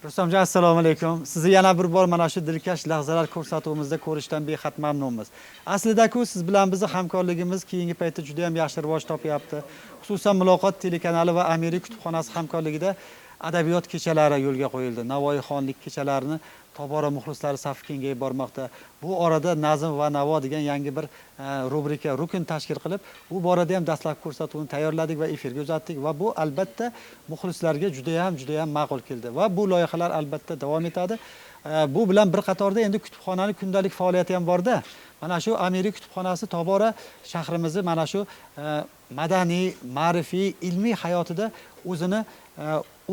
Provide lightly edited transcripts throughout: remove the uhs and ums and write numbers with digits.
Rustamjon, assalomu alaykum. Sizni yana bir bor mana shu dilkash lahzalar ko'rsatuvimizda ko'rishdan behad mamnunmiz. Aslida-ku siz bilan bizning hamkorligimiz keyingi paytda juda ham yaxshi rivoj topyapti. Xususan Muloqot telekanali va Amiri kutubxonasi hamkorligida adabiyot kechalari yo'lga qo'yildi. Navoiy xonlik kechalarini tobora muxlislari safi kengayib bormoqda. Bu orada nazm va navo degan yangi bir rubrika, rukn tashkil qilib, bu borada ham dastlabki ko'rsatuvni tayyorladik va efirga uzatdik va bu albatta muxlislarga juda ham ma'qul keldi va bu loyihalar albatta davom etadi. Bu bilan bir qatorda endi kutubxonaning kundalik faoliyati ham borda. Mana shu Amiri kutubxonasi tobora shahrimizni mana shu madaniy, ma'rifiy, ilmiy hayotida o'zini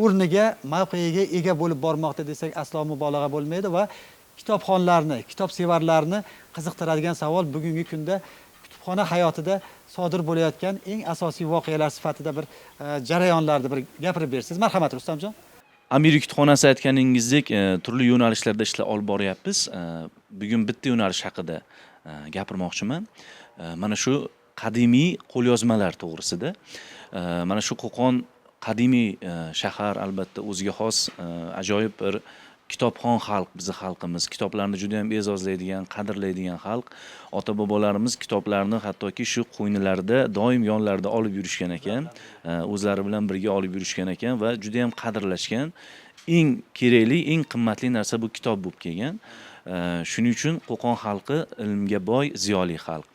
o'rniga, mavqeiga ega bo'lib bormoqda desak aslo mubolag'a bo'lmaydi va kitobxonlarni, kitobsevarlarni qiziqtiradigan savol bugungi kunda kutubxona hayotida sodir bo'layotgan eng asosiy voqealar sifatida bir jarayonlarni bir gapirib bersangiz. Marhamat Rustamjon. Amiri kutubxonasi aytganingizdek, turli yo'nalishlarda ishlar olib boryapmiz. Bugun bitta yo'nalish haqida gapirmoqchiman. Mana shu qadimiy qo'lyozmalar to'g'risida. Mana shu Qo'qon qadimiy shahar, albatta o'ziga xos ajoyib bir kitobxon xalq, bizning xalqimiz. Kitoblarni juda ham e'zozlaydigan, qadrlaydigan xalq. Ota-bobolarimiz kitoblarni hattoki shu qo'ynilarida doim yonlarida olib yurishgan ekan, o'zlari bilan birga olib yurishgan ekan va juda ham qadrlashgan. Eng kerakli, eng qimmatli narsa bu kitob bo'lib kelgan. Shuning uchun Qo'qon xalqi ilmga boy, ziyoli xalq.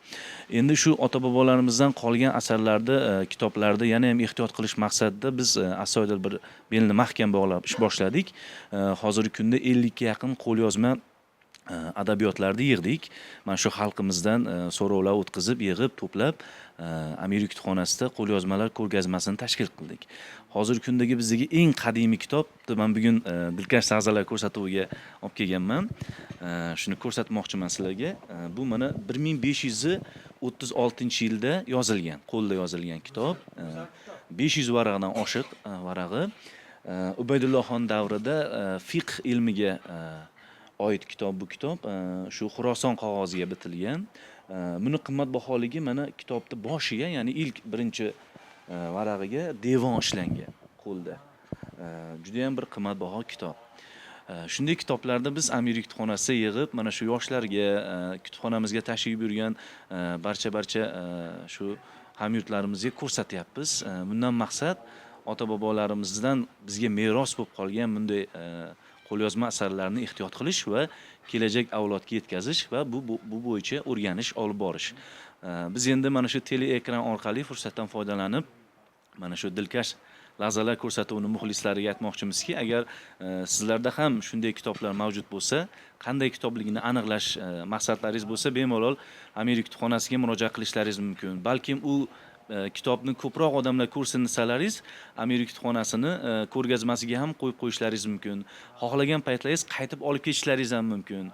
Endi shu ota-bobolarimizdan qolgan asarlarni, kitoblarda yana ham ehtiyot qilish maqsadida biz astoydil bir belni mahkam bog'lab ish boshladik. Hozirgi kunda 50 ga yaqin qo'lyozma adabiyotlarni yig'dik. Mana shu xalqimizdan so'rovlar o'tkazib, yig'ib, to'plab Amiri kutubxonasida qo'lyozmalar ko'rgazmasini tashkil qildik. Hozirgi kundagi bizdagi eng qadimiy kitobni men bugun dilkash lahzalar ko'rsatuviga olib kelganman. Shuni ko'rsatmoqchiman sizlarga. Bu mana 1536-yilda yozilgan, qo'lda yozilgan kitob. 500 varaqdan oshiq varag'i. Ubaydullohxon davrida fiqh ilmiga oid kitob bu kitob. Shu Xuroson qog'oziga bitilgan. Buni qimmatbaholigi mana kitobni boshiga, ya'ni ilk birinchi varag'iga devon ishlangan qo'lda. Juda ham bir qimmatbaho kitob. Shunday kitoblarni biz Amiri kutubxonasida yig'ib, mana shu yoshlarga, kutubxonamizga tashrif buyurgan barcha shu hamyurtlarimizga ko'rsatyapmiz. Bundan maqsad ota-bobolarimizdan bizga meros bo'lib qolgan bunday qo'lyozma asarlarni ehtiyot qilish va kelajak avlodga yetkazish va bu bo'yicha o'rganish olib borish. Biz endi mana shu tele ekran orqali fursatdan foydalanib, mana shu dilkash lahzalar ko'rsatuvini muxlislariga aytmoqchimizki, agar sizlarda ham shunday kitoblar mavjud bo'lsa, qanday kitobligini aniqlash maqsadlaringiz bo'lsa, bemalol Amiri kutubxonasiga murojaat qilishlaringiz mumkin. Balkim u kitobni ko'proq odamlar ko'rsin desalaringiz, Amiri kutubxonasini ko'rgazmasiga ham qo'yib qo'yishlaringiz mumkin. Xohlagan paytlaringiz qaytib olib ketishlaringiz ham mumkin.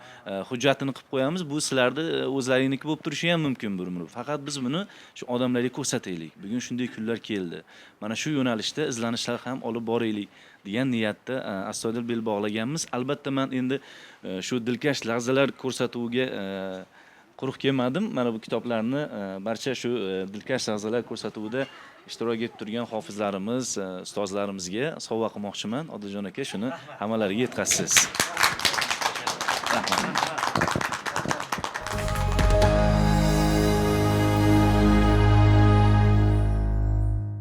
Hujjatini qilib qo'yamiz, bu sizlarni o'zlaringniki bo'lib turishi ham mumkin bir. Faqat biz buni shu odamlarga ko'rsataylik. Bugun shunday kunlar keldi. Mana shu yo'nalishda izlanishlar ham olib boraylik degan niyatda astoydil bel bog'laganmiz. Albatta men endi shu dilkash lahzalar ko'rsatuviga quruq kelmadim. Mana bu kitoblarni barcha shu dilkash lahzalar ko'rsatuvida ishtirok etib turgan hofizlarimiz, ustozlarimizga sovg'a qilmoqchiman. Odiljon aka, shuni hammalariga yetkazsiz. Rahmat.